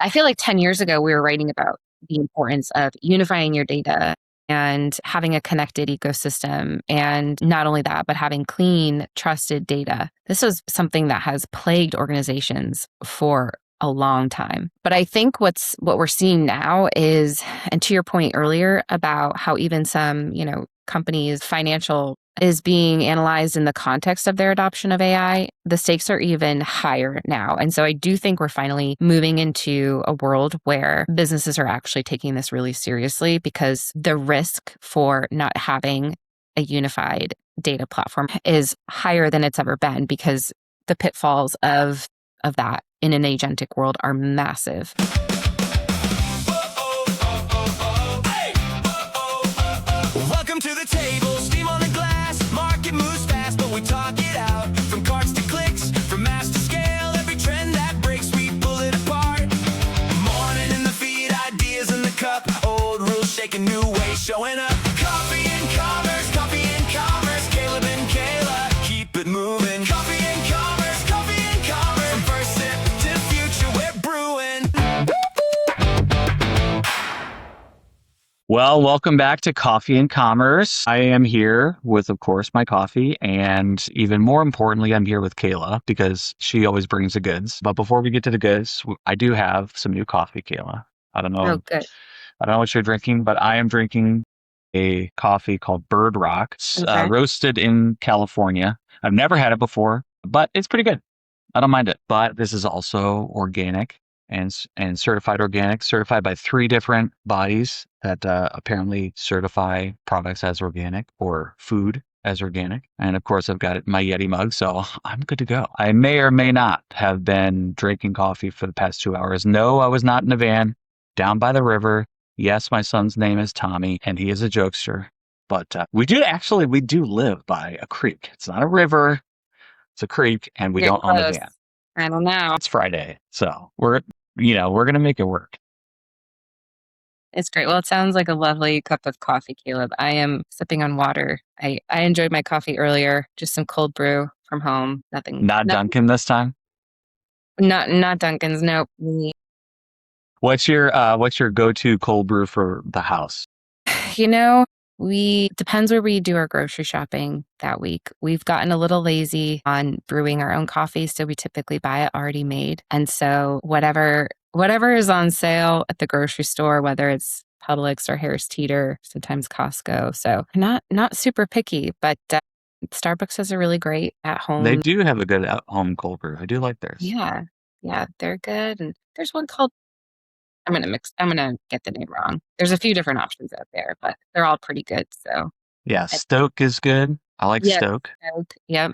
I feel like 10 years ago, we were writing about the importance of unifying your data and having a connected ecosystem. And not only that, but having clean, trusted data. This is something that has plagued organizations for a long time. But I think what we're seeing now is, and to your point earlier about how even some, companies' financial is being analyzed in the context of their adoption of AI, the stakes are even higher now. And so I do think we're finally moving into a world where businesses are actually taking this really seriously, because the risk for not having a unified data platform is higher than it's ever been, because the pitfalls of that in an agentic world are massive. Welcome to the table, steam on the glass. Market moves fast, but we talk it out. From cards to clicks, from mass to scale, every trend that breaks, we pull it apart. Morning in the feed, ideas in the cup. Old rules shaking, new ways showing up. Coffee and commerce, Caleb and Kayla, keep it moving. Coffee and commerce, from first sip to future, we're brewing. Well, welcome back to Coffee and Commerce. I am here with, of course, my coffee. And even more importantly, I'm here with Kayla because she always brings the goods. But before we get to the goods, I do have some new coffee, Kayla. I don't know. Oh, good. I don't know what you're drinking, but I am drinking a coffee called Bird Rock. It's roasted in California. I've never had it before, but it's pretty good. I don't mind it. But this is also organic and certified organic, certified by 3 different bodies that apparently certify products as organic or food as organic. And of course, I've got my Yeti mug, so I'm good to go. I may or may not have been drinking coffee for the past 2 hours. No, I was not in a van down by the river. Yes, my son's name is Tommy, and he is a jokester. But we do live by a creek. It's not a river. It's a creek, and we don't own a van. I don't know. It's Friday, so we're going to make it work. It's great. Well, it sounds like a lovely cup of coffee, Caleb. I am sipping on water. I enjoyed my coffee earlier, just some cold brew from home. Not Dunkin' this time? Not Dunkin's, nope. What's your go-to cold brew for the house? Depends where we do our grocery shopping that week. We've gotten a little lazy on brewing our own coffee, so we typically buy it already made. And so whatever is on sale at the grocery store, whether it's Publix or Harris Teeter, sometimes Costco. So not super picky, but Starbucks has a really great at home. They do have a good at home cold brew. I do like theirs. Yeah, they're good. And there's one called, I'm gonna get the name wrong. There's a few different options out there, but they're all pretty good. So yeah, Stoke is good. I like Stoke. Yep.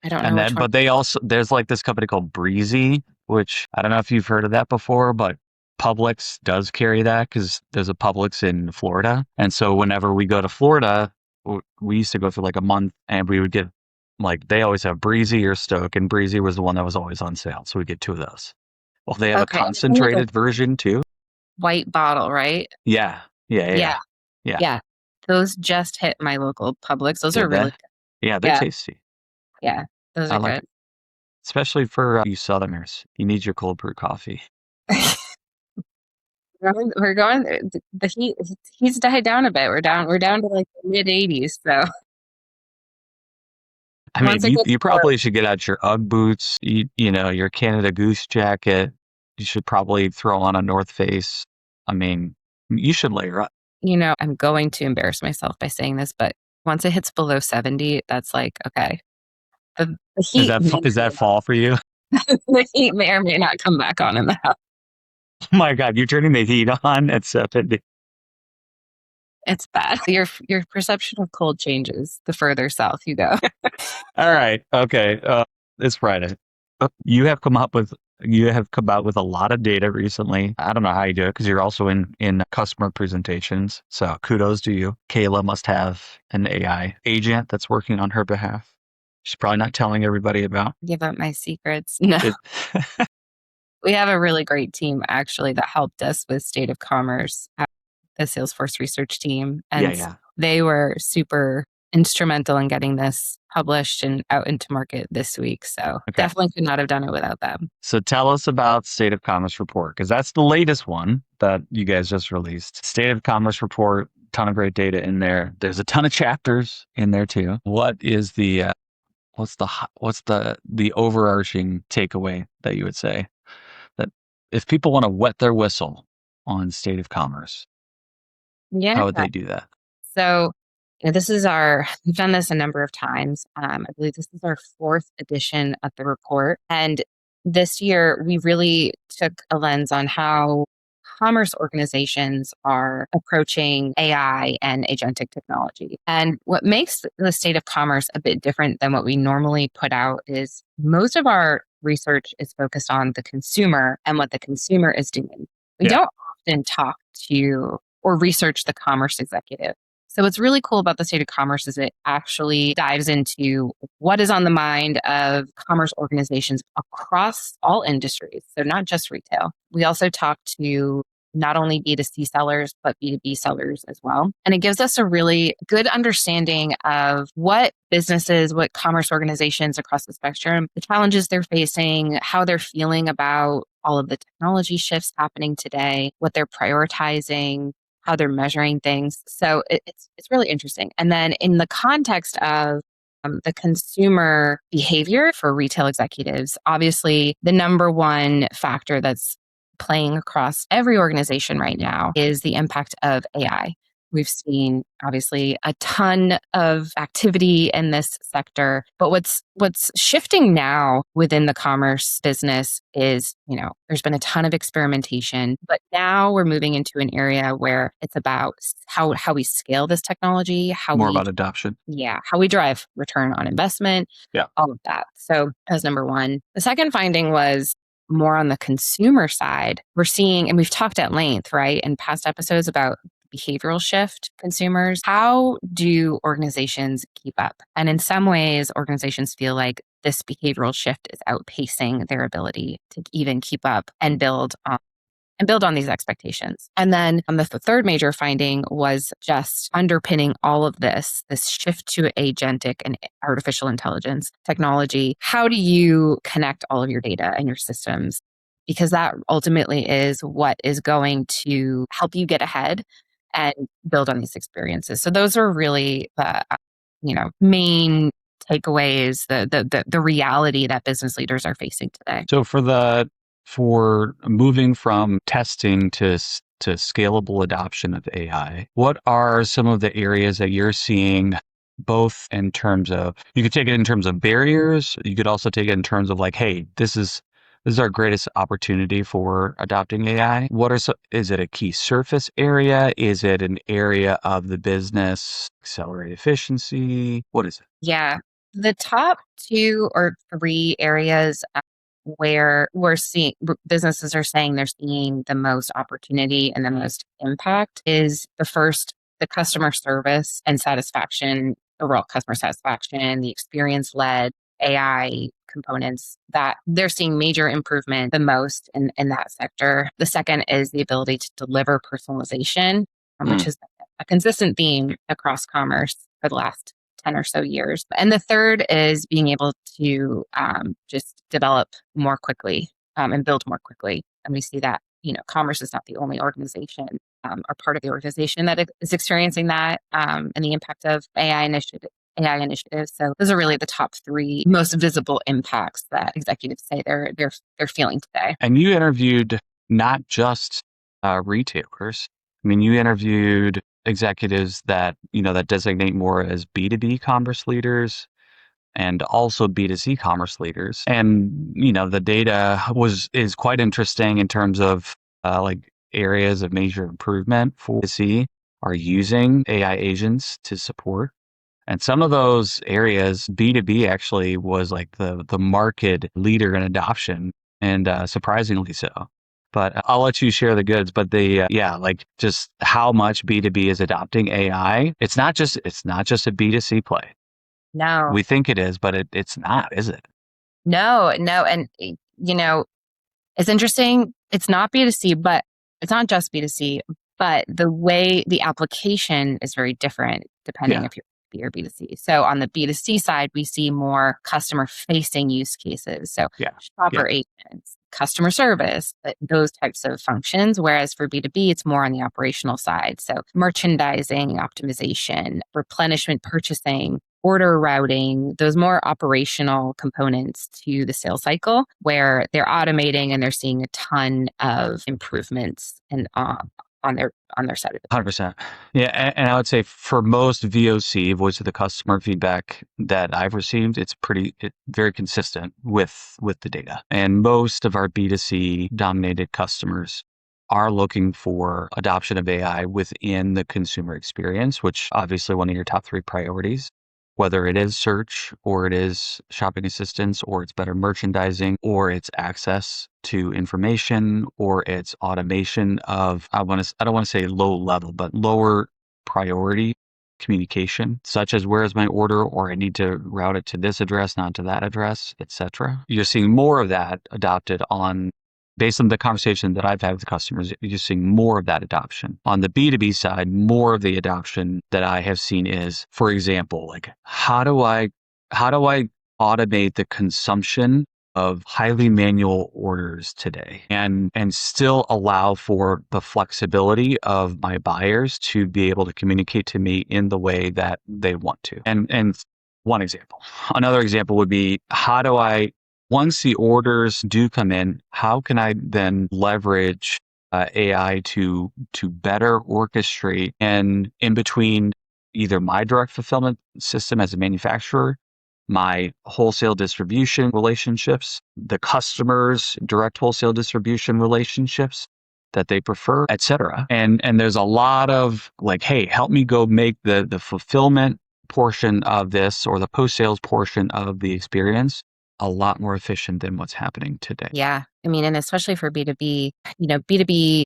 I don't know. And then, but there's like this company called Breezy, which I don't know if you've heard of that before, but Publix does carry that because there's a Publix in Florida. And so whenever we go to Florida, we used to go for like a month, and we would get they always have Breezy or Stoke, and Breezy was the one that was always on sale. So we get 2 of those. Well, they have a concentrated version too. White bottle, right? Yeah. Those just hit my local Publix. Those are really good. Yeah, they're tasty. Yeah, those are good. Especially for you Southerners. You need your cold brew coffee. We're going. The heat's died down a bit. We're down to like the mid 80s. So I mean, you probably should get out your Ugg boots, your Canada Goose jacket. You should probably throw on a North Face. I mean, you should layer up. I'm going to embarrass myself by saying this, but once it hits below 70, that's like, okay. The heat is that fall for you? The heat may or may not come back on in the house. Oh my God, you're turning the heat on at 70. It's bad. Your perception of cold changes the further south you go. All right. Okay. It's Friday. You have come out with a lot of data recently. I don't know how you do it because you're also in customer presentations. So kudos to you. Kayla must have an AI agent that's working on her behalf. She's probably not telling everybody about. Give up my secrets. No. We have a really great team actually that helped us with State of Commerce, the Salesforce research team. And they were super instrumental in getting this published and out into market this week. So definitely could not have done it without them. So tell us about State of Commerce Report, because that's the latest one that you guys just released. State of Commerce Report, ton of great data in there. There's a ton of chapters in there too. What is what's the overarching takeaway that you would say that if people want to wet their whistle on State of Commerce, Yeah. how would they do that? So we've done this a number of times. I believe this is our fourth edition of the report. And this year, we really took a lens on how commerce organizations are approaching AI and agentic technology. And what makes the state of commerce a bit different than what we normally put out is most of our research is focused on the consumer and what the consumer is doing. We don't often talk to or research the commerce executive. So what's really cool about the state of commerce is it actually dives into what is on the mind of commerce organizations across all industries. So not just retail. We also talk to not only B2C sellers, but B2B sellers as well. And it gives us a really good understanding of what businesses, what commerce organizations across the spectrum, the challenges they're facing, how they're feeling about all of the technology shifts happening today, what they're prioritizing, how they're measuring things. So it's really interesting. And then in the context of the consumer behavior for retail executives, obviously the number one factor that's playing across every organization right now is the impact of AI. We've seen obviously a ton of activity in this sector, but what's shifting now within the commerce business is, there's been a ton of experimentation, but now we're moving into an area where it's about how we scale this technology, More about adoption. Yeah, how we drive return on investment, all of that. So that's number one. The second finding was more on the consumer side. We're seeing, and we've talked at length, right, in past episodes about behavioral shift consumers. How do organizations keep up? And in some ways, organizations feel like this behavioral shift is outpacing their ability to even keep up and build on these expectations. And then the third major finding was just underpinning all of this shift to agentic and artificial intelligence technology. How do you connect all of your data and your systems? Because that ultimately is what is going to help you get ahead and build on these experiences. So those are really the main takeaways, the reality that business leaders are facing today. So for moving from testing to scalable adoption of AI, what are some of the areas that you're seeing, both in terms of, you could take it in terms of barriers, you could also take it in terms of like, hey, this is our greatest opportunity for adopting AI. Is it a key surface area? Is it an area of the business, accelerate efficiency? What is it? Yeah, the top 2 or 3 areas where we're seeing businesses are saying they're seeing the most opportunity and the most impact is the first, the customer service and satisfaction, overall customer satisfaction, the experience led AI components, that they're seeing major improvement the most in that sector. The second is the ability to deliver personalization, which is a consistent theme across commerce for the last 10 or so years. And the third is being able to just develop more quickly and build more quickly. And we see that, commerce is not the only organization or part of the organization that is experiencing that and the impact of AI initiatives. So those are really the top 3 most visible impacts that executives say they're feeling today. And you interviewed not just retailers. I mean, you interviewed executives that designate more as B2B commerce leaders and also B2C commerce leaders. And, the data is quite interesting in terms of like areas of major improvement for B2C are using AI agents to support. And some of those areas, B2B actually was like the market leader in adoption, and surprisingly so. But I'll let you share the goods. But like just how much B2B is adopting AI. It's not just a B2C play. No, We think it is, but it's not, is it? no. And, it's interesting. It's not B2C, but it's not just B2C, but the way the application is very different depending if you're B2B or B2C. So on the B2C side, we see more customer facing use cases. So Yeah. shopper agents, customer service, those types of functions. Whereas for B2B, it's more on the operational side. So merchandising, optimization, replenishment purchasing, order routing, those more operational components to the sales cycle where they're automating and they're seeing a ton of improvements and on their side of it. 100%. Yeah, and I would say for most VOC, voice of the customer feedback that I've received, it's very consistent with the data. And most of our B2C dominated customers are looking for adoption of AI within the consumer experience, which obviously one of your top 3 priorities, whether it is search or it is shopping assistance or it's better merchandising or it's access to information or it's automation of, I don't want to say low level, but lower priority communication, such as where is my order, or I need to route it to this address, not to that address, etc. You're seeing more of that adopted based on the conversation that I've had with customers, you're seeing more of that adoption. On the B2B side, more of the adoption that I have seen is, for example, like how do I automate the consumption of highly manual orders today and still allow for the flexibility of my buyers to be able to communicate to me in the way that they want to. And one example. Another example would be, once the orders do come in, how can I then leverage AI to better orchestrate and in between either my direct fulfillment system as a manufacturer, my wholesale distribution relationships, the customers' direct wholesale distribution relationships that they prefer, et cetera. And there's a lot of like, hey, help me go make the fulfillment portion of this or the post-sales portion of the experience a lot more efficient than what's happening today. Yeah. I mean, and especially for B2B, B2B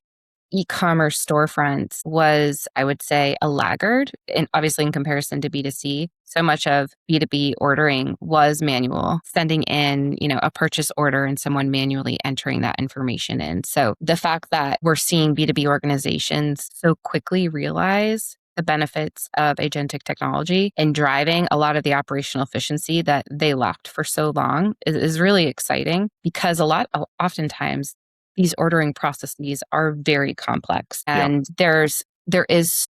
e-commerce storefronts was, I would say, a laggard, and obviously in comparison to B2C. So much of B2B ordering was manual, sending in, a purchase order and someone manually entering that information in. So the fact that we're seeing B2B organizations so quickly realize the benefits of agentic technology and driving a lot of the operational efficiency that they lacked for so long is really exciting, because oftentimes these ordering processes are very complex, and there is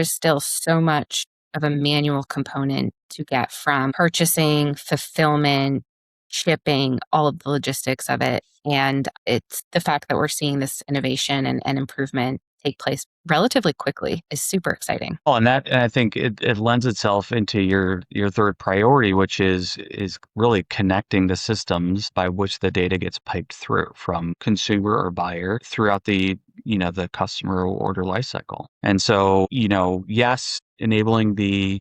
still so much of a manual component to get from purchasing, fulfillment, shipping, all of the logistics of it. And it's the fact that we're seeing this innovation and improvement take place relatively quickly is super exciting. Oh, and I think it lends itself into your third priority, which is really connecting the systems by which the data gets piped through from consumer or buyer throughout the customer order lifecycle. And so, yes, enabling the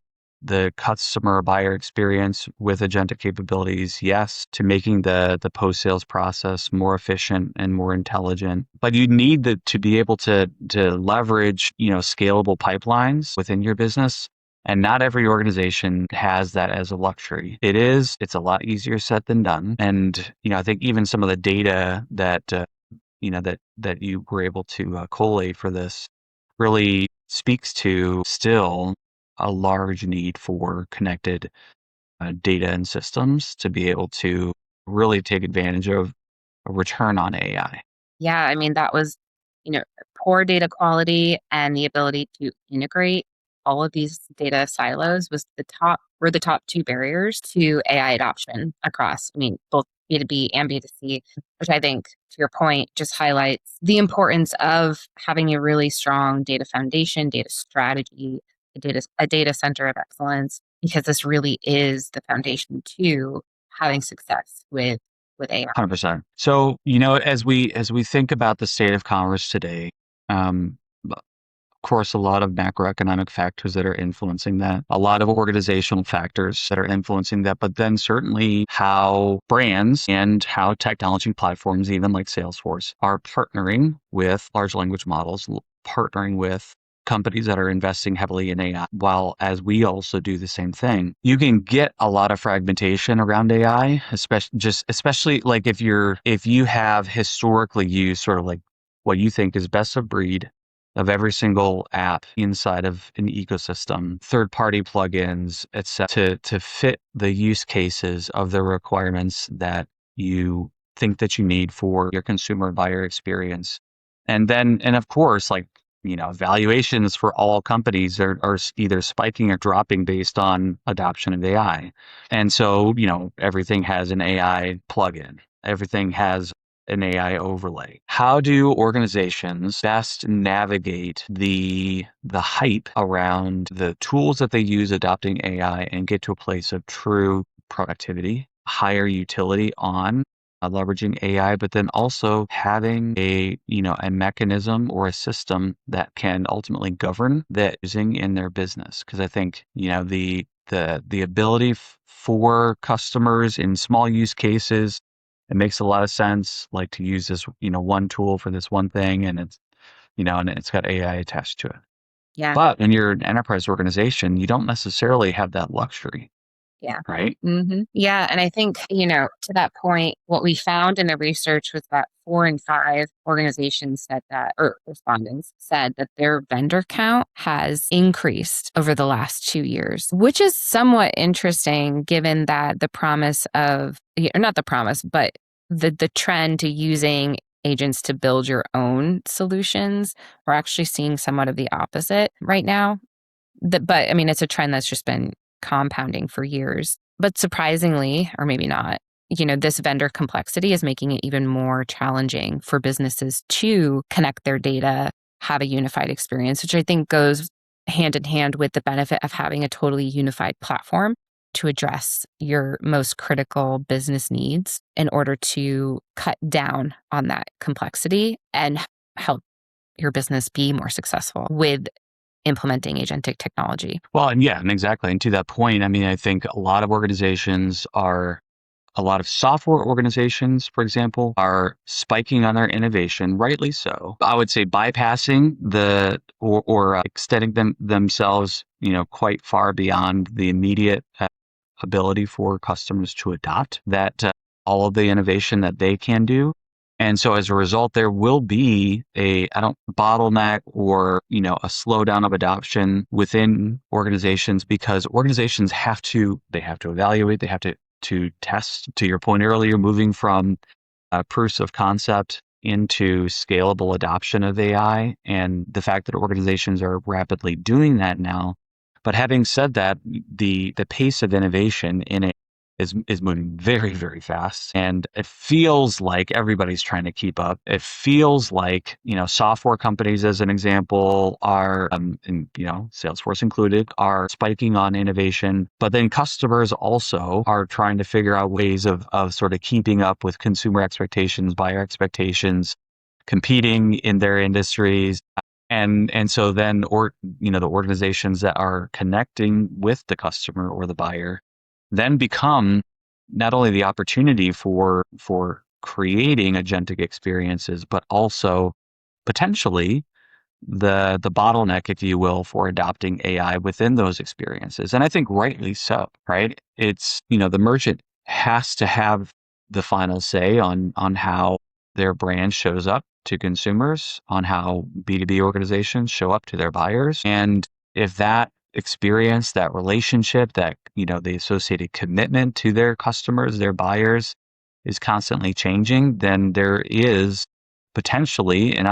customer buyer experience with agentic capabilities, yes, to making the post-sales process more efficient and more intelligent. But you need to be able to leverage, scalable pipelines within your business. And not every organization has that as a luxury. It's a lot easier said than done. And, I think even some of the data that you were able to collate for this really speaks to still a large need for connected data and systems to be able to really take advantage of a return on AI. Yeah, I mean, that was, poor data quality and the ability to integrate all of these data silos were the top 2 barriers to AI adoption across, both B2B and B2C, which I think, to your point, just highlights the importance of having a really strong data foundation, data strategy, a data center of excellence, because this really is the foundation to having success with AI. 100%. So, as we think about the state of commerce today, of course, a lot of macroeconomic factors that are influencing that, a lot of organizational factors that are influencing that, but then certainly how brands and how technology platforms, even like Salesforce, are partnering with large language models, partnering with companies that are investing heavily in AI, while as we also do the same thing. You can get a lot of fragmentation around AI, especially like if you have historically used sort of like what you think is best of breed of every single app inside of an ecosystem, third-party plugins, etc., to fit the use cases of the requirements that you think that you need for your consumer buyer experience. And of course, like, valuations for all companies are either spiking or dropping based on adoption of AI. And so, everything has an AI plugin. Everything has an AI overlay. How do organizations best navigate the hype around the tools that they use adopting AI and get to a place of true productivity, higher utility on leveraging AI, but then also having a mechanism or a system that can ultimately govern that using in their business? Because I think the ability for customers in small use cases, it makes a lot of sense, like to use this one tool for this one thing, and it's got AI attached to it. Yeah. But when you're an enterprise organization, you don't necessarily have that luxury, Yeah. right? Yeah. And I think, to that point, what we found in the research was that 4 in 5 organizations said that, or respondents said that their vendor count has increased over the last 2 years, which is somewhat interesting given that the promise of, or not the promise, but the trend to using agents to build your own solutions. We're actually seeing somewhat of the opposite right now. But I mean, it's a trend that's just been compounding for years. But surprisingly, or maybe not, this vendor complexity is making it even more challenging for businesses to connect their data, have a unified experience, which I think goes hand in hand with the benefit of having a totally unified platform to address your most critical business needs in order to cut down on that complexity and help your business be more successful with implementing agentic technology. Well, and exactly. And to that point, I mean, I think a lot of software organizations, for example, are spiking on their innovation, rightly so. I would say bypassing or extending themselves, quite far beyond the immediate ability for customers to adopt all of the innovation that they can do. And so as a result, there will be I don't bottleneck or, a slowdown of adoption within organizations, because organizations they have to evaluate, they have to test. To your point earlier, moving from proofs of concept into scalable adoption of AI, and the fact that organizations are rapidly doing that now. But having said that, the pace of innovation in it is moving very, very fast. And it feels like everybody's trying to keep up. It feels like, software companies, as an example, are, and, Salesforce included, are spiking on innovation. But then customers also are trying to figure out ways of sort of keeping up with consumer expectations, buyer expectations, competing in their industries. And so then, the organizations that are connecting with the customer or the buyer then become not only the opportunity for creating agentic experiences, but also potentially the bottleneck, if you will, for adopting AI within those experiences. And I think rightly so, right? It's, the merchant has to have the final say on how their brand shows up to consumers, on how B2B organizations show up to their buyers. And if that experience, that relationship, that, the associated commitment to their customers, their buyers, is constantly changing, then there is potentially an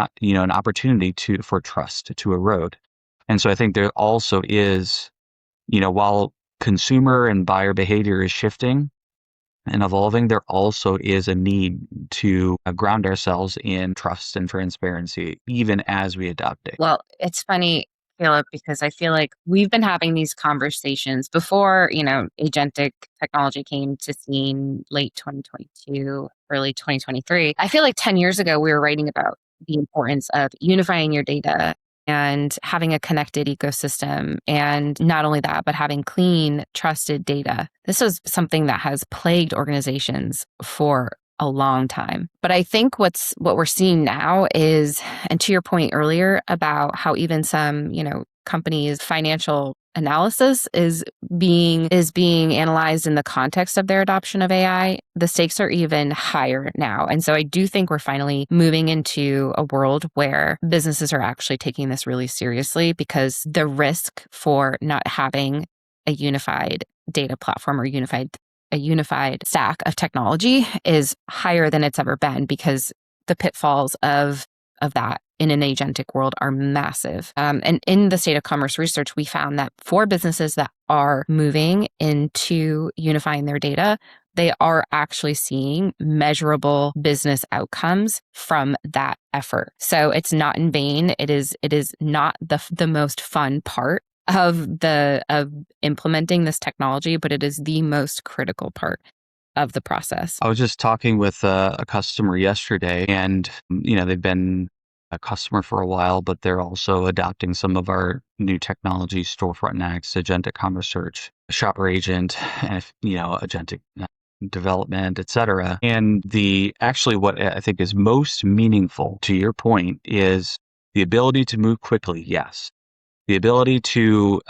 opportunity for trust to erode. And so I think there also is, while consumer and buyer behavior is shifting and evolving, there also is a need to ground ourselves in trust and transparency, even as we adopt it. Well, it's funny, Caleb, because I feel like we've been having these conversations before, agentic technology came to scene late 2022, early 2023. I feel like 10 years ago, we were writing about the importance of unifying your data and having a connected ecosystem. And not only that, but having clean, trusted data. This is something that has plagued organizations for a long time. But I think what we're seeing now is, and to your point earlier about how even some, companies, financial analysis is being analyzed in the context of their adoption of AI, the stakes are even higher now. And so I do think we're finally moving into a world where businesses are actually taking this really seriously, because the risk for not having a unified data platform or a unified stack of technology is higher than it's ever been, because the pitfalls of that in an agentic world are massive. And in the State of Commerce research, we found that for businesses that are moving into unifying their data, they are actually seeing measurable business outcomes from that effort. So it's not in vain. It is not the most fun part of implementing this technology, but it is the most critical part of the process. I was just talking with a customer yesterday, and they've been a customer for a while, but they're also adopting some of our new technology, Storefront Next, Agentic Commerce Search, Shopper Agent, and agentic development, etc. And actually what I think is most meaningful, to your point, is the ability to move quickly. Yes, the ability to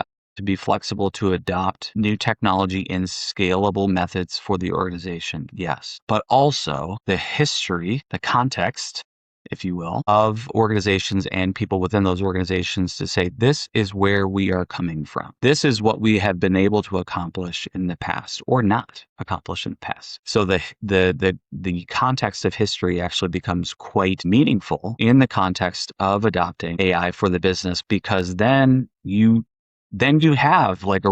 be flexible, to adopt new technology in scalable methods for the organization. Yes, but also the history, the context, if you will, of organizations and people within those organizations to say, this is where we are coming from. This is what we have been able to accomplish in the past or not accomplish in the past. So the context of history actually becomes quite meaningful in the context of adopting AI for the business, because then you have like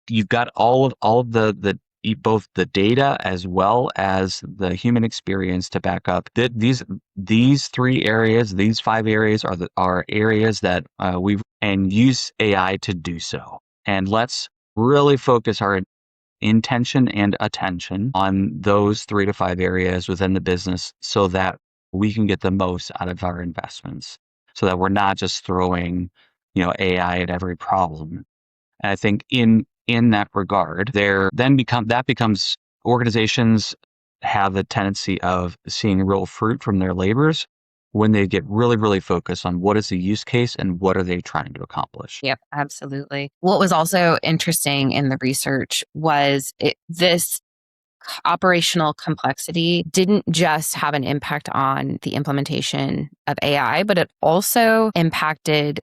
you've got all of the both the data as well as the human experience to back up that these 3 areas, these 5 areas are areas that and use AI to do so. And let's really focus our intention and attention on those 3 to 5 areas within the business, so that we can get the most out of our investments, so that we're not just throwing AI at every problem. And I think in that regard, that becomes organizations have a tendency of seeing real fruit from their labors when they get really, really focused on what is the use case and what are they trying to accomplish. Yep, absolutely. What was also interesting in the research was this operational complexity didn't just have an impact on the implementation of AI, but it also impacted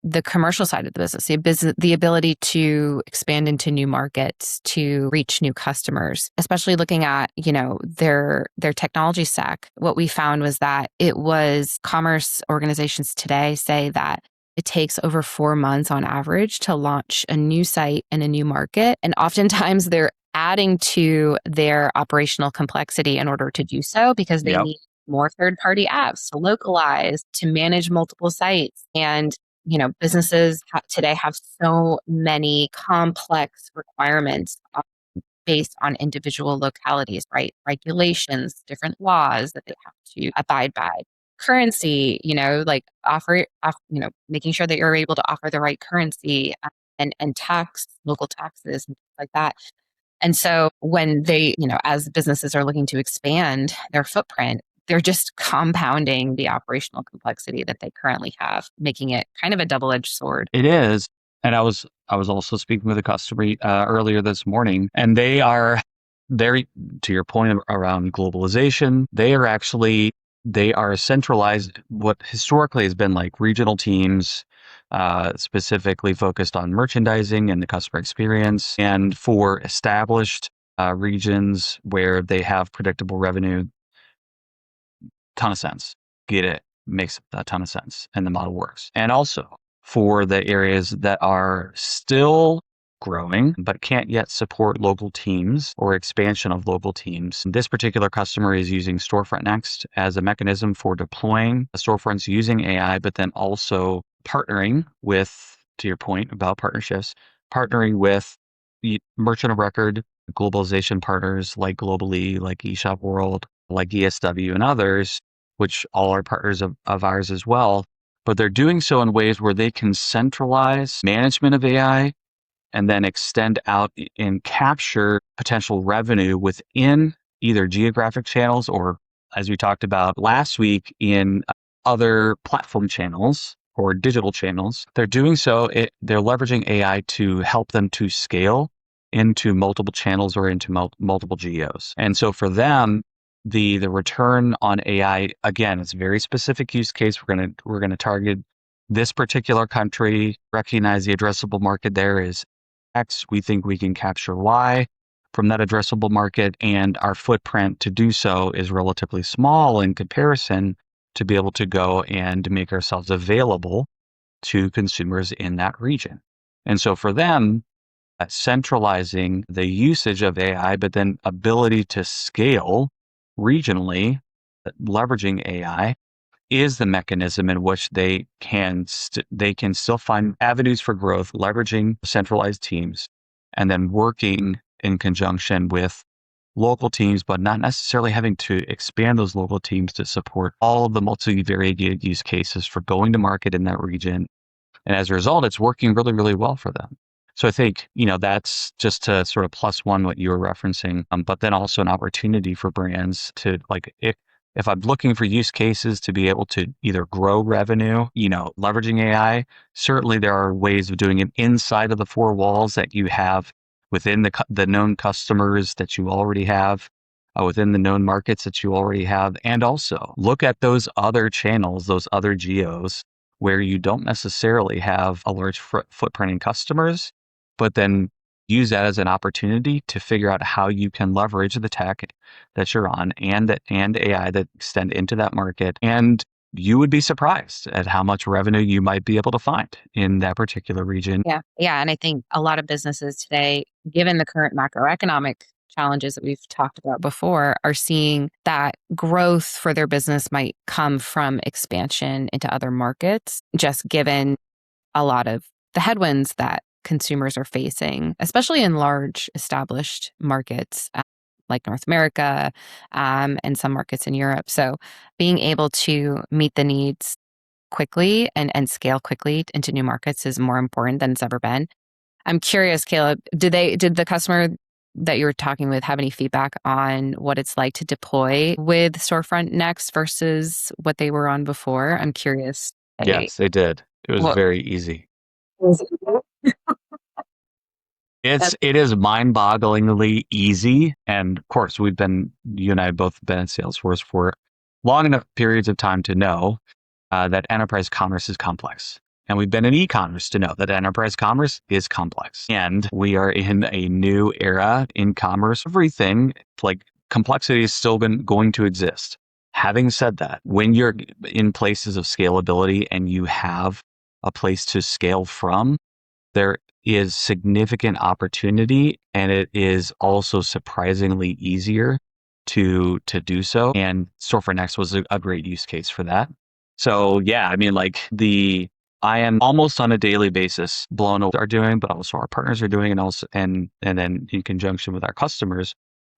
the commercial side of the business, the ability to expand into new markets, to reach new customers, especially looking at, their technology stack. What we found was that commerce organizations today say that it takes over 4 months on average to launch a new site in a new market. And oftentimes they're adding to their operational complexity in order to do so, because they need more third-party apps to localize, to manage multiple sites. And businesses today have so many complex requirements based on individual localities, right? Regulations, different laws that they have to abide by. Currency, like making sure that you're able to offer the right currency, and local taxes and things like that. And so when they, as businesses are looking to expand their footprint, they're just compounding the operational complexity that they currently have, making it kind of a double-edged sword. It is. And I was also speaking with a customer earlier this morning, and they are very, to your point around globalization, they are centralized, what historically has been like regional teams, specifically focused on merchandising and the customer experience. And for established regions where they have predictable revenue, ton of sense. Get it. Makes a ton of sense. And the model works. And also for the areas that are still growing, but can't yet support local teams or expansion of local teams. This particular customer is using Storefront Next as a mechanism for deploying storefronts using AI, but then also partnering with, to your point about partnerships, partnering with merchant of record, globalization partners like Globally, like eShop World, like ESW and others, which all are partners of ours as well. But they're doing so in ways where they can centralize management of AI and then extend out and capture potential revenue within either geographic channels or, as we talked about last week, in other platform channels or digital channels, they're doing so, they're leveraging AI to help them to scale into multiple channels or into multiple geos. And so for them, the return on AI, again, it's a very specific use case. We're gonna target this particular country, recognize the addressable market there is X. We think we can capture Y from that addressable market, and our footprint to do so is relatively small in comparison to be able to go and make ourselves available to consumers in that region. And so for them, centralizing the usage of AI, but then ability to scale regionally, leveraging AI is the mechanism in which they can still find avenues for growth, leveraging centralized teams, and then working in conjunction with local teams, but not necessarily having to expand those local teams to support all of the multivariate use cases for going to market in that region. And as a result, it's working really, really well for them. So I think, that's just to sort of plus one what you were referencing, but then also an opportunity for brands to if I'm looking for use cases to be able to either grow revenue, leveraging AI, certainly there are ways of doing it inside of the four walls that you have within the known customers that you already have, within the known markets that you already have. And also look at those other channels, those other geos where you don't necessarily have a large footprint in customers, but then use that as an opportunity to figure out how you can leverage the tech that you're on and AI that extend into that market. And you would be surprised at how much revenue you might be able to find in that particular region. Yeah. Yeah. And I think a lot of businesses today, given the current macroeconomic challenges that we've talked about before, are seeing that growth for their business might come from expansion into other markets, just given a lot of the headwinds that consumers are facing, especially in large established markets like North America and some markets in Europe. So being able to meet the needs quickly and scale quickly into new markets is more important than it's ever been. I'm curious, Caleb, did the customer that you were talking with have any feedback on what it's like to deploy with Storefront Next versus what they were on before? I'm curious. Yes, they did. It was What very easy. was it? It is mind-bogglingly easy. And of course, you and I have both been in Salesforce for long enough periods of time to know that enterprise commerce is complex. And we've been in e-commerce to know that enterprise commerce is complex. And we are in a new era in commerce. Everything, like, complexity is still going to exist. Having said that, when you're in places of scalability and you have a place to scale from, there is significant opportunity, and it is also surprisingly easier to do so. And Storefront Next was a great use case for that. So yeah, I mean, I am almost on a daily basis blown away what are doing, but also our partners are doing, and then in conjunction with our customers,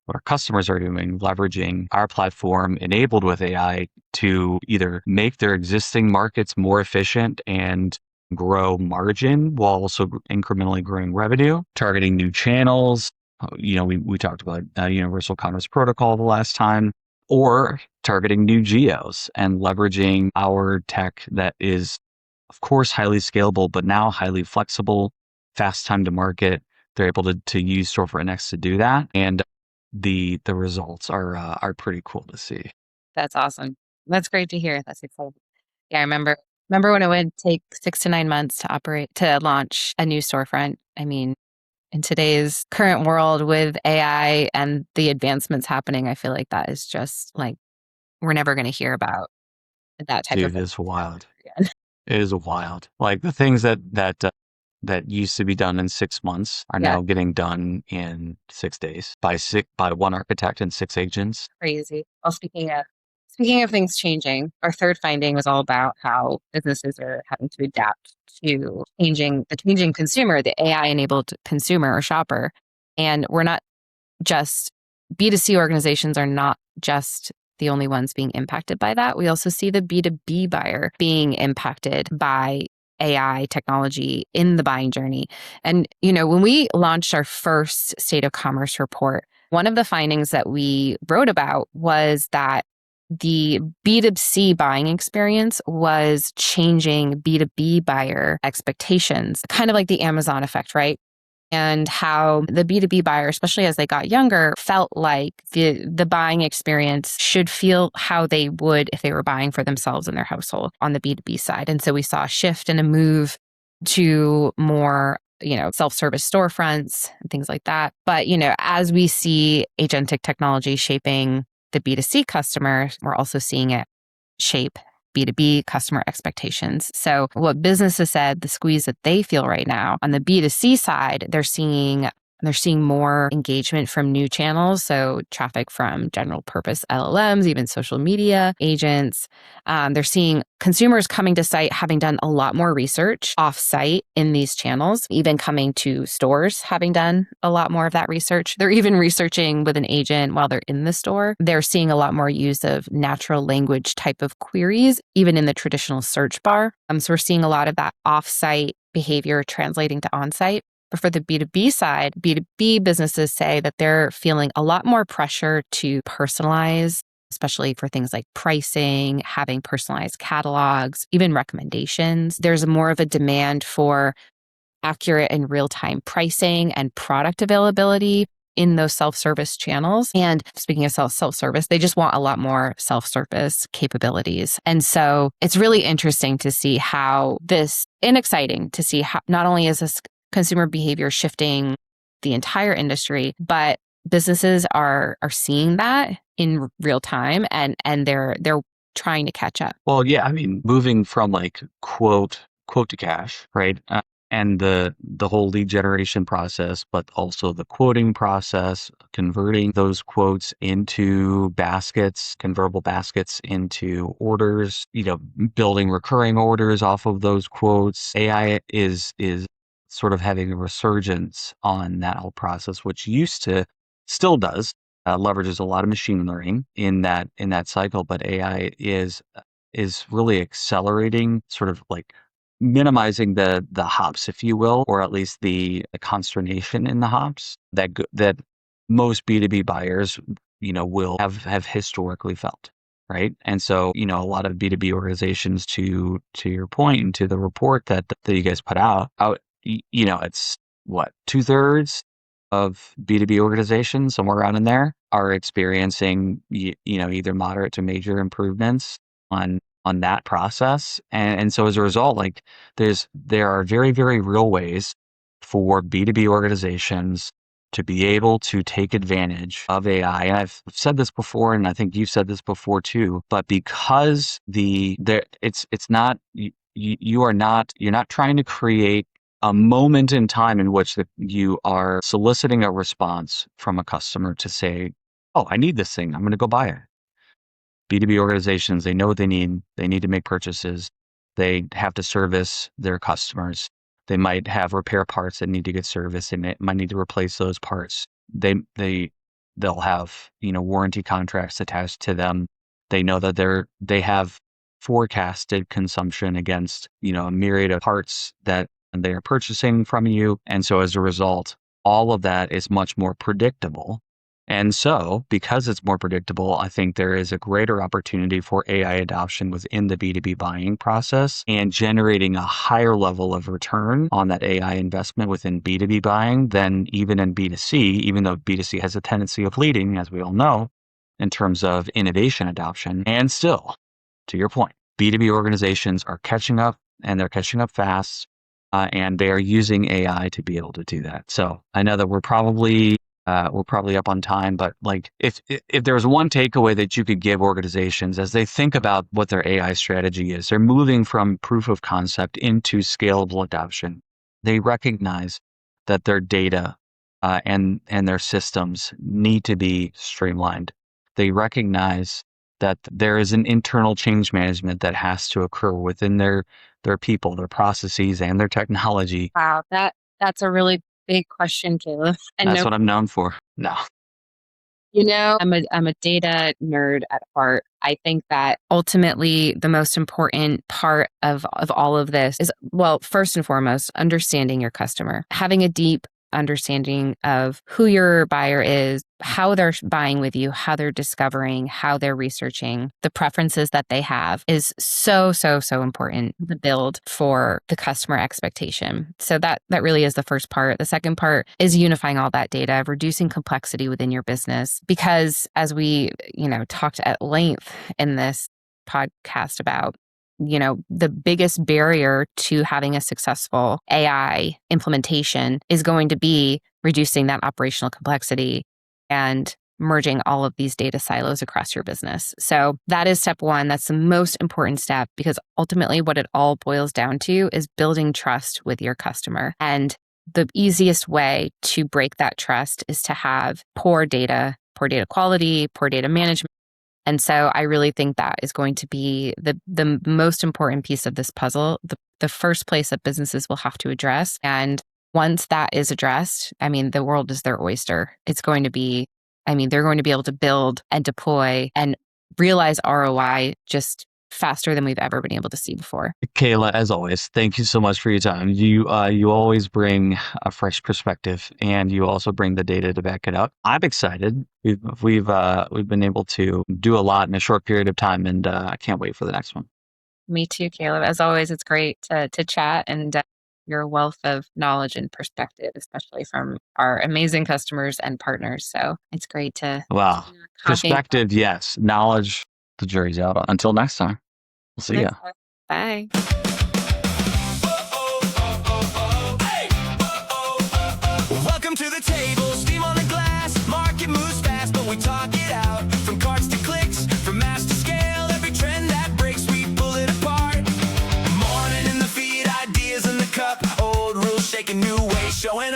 what our customers are doing, leveraging our platform enabled with AI to either make their existing markets more efficient and grow margin while also incrementally growing revenue, targeting new channels. We talked about Universal Commerce Protocol the last time, or targeting new geos and leveraging our tech that is, of course, highly scalable, but now highly flexible, fast time to market. They're able to use Storefront Next to do that, and the results are pretty cool to see. That's awesome. That's great to hear. That's exciting. Yeah, I remember when it would take 6 to 9 months to launch a new storefront. I mean, in today's current world with AI and the advancements happening, I feel like that is just like we're never going to hear about that type of Dude, it's wild. again. It is wild. Like the things that used to be done in 6 months are Yeah, now getting done in 6 days by one architect and 6 agents. crazy. Well, speaking of things changing, our third finding was all about how businesses are having to adapt to the changing consumer, the AI enabled consumer or shopper. And we're not just B2C organizations are not just the only ones being impacted by that. We also see the B2B buyer being impacted by AI technology in the buying journey. And, when we launched our first State of Commerce report, one of the findings that we wrote about was that the B2C buying experience was changing B2B buyer expectations, kind of like the Amazon effect, right? And how the B2B buyer, especially as they got younger, felt like the buying experience should feel how they would if they were buying for themselves and their household on the B2B side. And so we saw a shift and a move to more self-service storefronts and things like that. But, as we see agentic technology shaping the B2C customer, we're also seeing it shape B2B customer expectations. So what businesses said, the squeeze that they feel right now on the B2C side, they're seeing more engagement from new channels. So traffic from general purpose LLMs, even social media agents. They're seeing consumers coming to site having done a lot more research off site in these channels, even coming to stores having done a lot more of that research. They're even researching with an agent while they're in the store. They're seeing a lot more use of natural language type of queries, even in the traditional search bar. So we're seeing a lot of that off-site behavior translating to on-site. But for the B2B side, B2B businesses say that they're feeling a lot more pressure to personalize, especially for things like pricing, having personalized catalogs, even recommendations. There's more of a demand for accurate and real-time pricing and product availability in those self-service channels. And speaking of self-service, they just want a lot more self-service capabilities. And so it's really interesting to see how and exciting to see how not only is this consumer behavior shifting the entire industry, but businesses are seeing that in real time and they're trying to catch up. Well, yeah, I mean, moving from like quote to cash, right? And the whole lead generation process, but also the quoting process, converting those quotes into baskets, convertible baskets into orders, building recurring orders off of those quotes. AI is sort of having a resurgence on that whole process, which still does, leverages a lot of machine learning in that cycle, but AI is really accelerating, sort of like minimizing the hops, if you will, or at least the consternation in the hops that most B2B buyers, will have historically felt. Right. And so, a lot of B2B organizations, to your point and to the report that you guys put out, it's what, 2/3 of B2B organizations, somewhere around in there, are experiencing, either moderate to major improvements on that process. And so as a result, like there are very, very real ways for B2B organizations to be able to take advantage of AI. And I've said this before, and I think you've said this before too, but because it's not, you're not trying to create a moment in time in which you are soliciting a response from a customer to say, oh, I need this thing, I'm going to go buy it. B2B organizations, they know what they need. They need to make purchases. They have to service their customers. They might have repair parts that need to get serviced. They might need to replace those parts. They'll have, warranty contracts attached to them. They know that they have forecasted consumption against, a myriad of parts that they are purchasing from you. And so as a result, all of that is much more predictable. And so, because it's more predictable, I think there is a greater opportunity for AI adoption within the B2B buying process and generating a higher level of return on that AI investment within B2B buying than even in B2C, even though B2C has a tendency of leading, as we all know, in terms of innovation adoption. And still, to your point, B2B organizations are catching up, and they're catching up fast, and they are using AI to be able to do that. So I know that we're probably up on time, but like if there's one takeaway that you could give organizations as they think about what their AI strategy is, they're moving from proof of concept into scalable adoption. They recognize that their data and their systems need to be streamlined. They recognize that there is an internal change management that has to occur within their people, their processes, and their technology. Wow, that's a really big question, Caleb. And that's what I'm known for. No. I'm a data nerd at heart. I think that ultimately the most important part of all of this is, well, first and foremost, understanding your customer, having a deep understanding of who your buyer is, how they're buying with you, how they're discovering, how they're researching, the preferences that they have is so, so, so important to build for the customer expectation. So that really is the first part. The second part is unifying all that data, reducing complexity within your business. Because as we, talked at length in this podcast about, the biggest barrier to having a successful AI implementation is going to be reducing that operational complexity and merging all of these data silos across your business. So that is step one. That's the most important step, because ultimately what it all boils down to is building trust with your customer. And the easiest way to break that trust is to have poor data quality, poor data management. And so I really think that is going to be the most important piece of this puzzle, the first place that businesses will have to address. And once that is addressed, the world is their oyster. It's going to be, they're going to be able to build and deploy and realize ROI just faster than we've ever been able to see before. Kayla, as always, thank you so much for your time. You always bring a fresh perspective, and you also bring the data to back it up. I'm excited. We've been able to do a lot in a short period of time, and I can't wait for the next one. Me too, Caleb. As always, it's great to chat, and your wealth of knowledge and perspective, especially from our amazing customers and partners. So it's great to wow. Perspective, yes. Knowledge, the jury's out on. Until next time. We'll see ya. Bye. Welcome to the table, steam on the glass. Market moves fast, but we talk it out. From cards to clicks, from mass to scale, every trend that breaks, we pull it apart. Morning in the feed, ideas in the cup, old rules shaking, new ways showing up.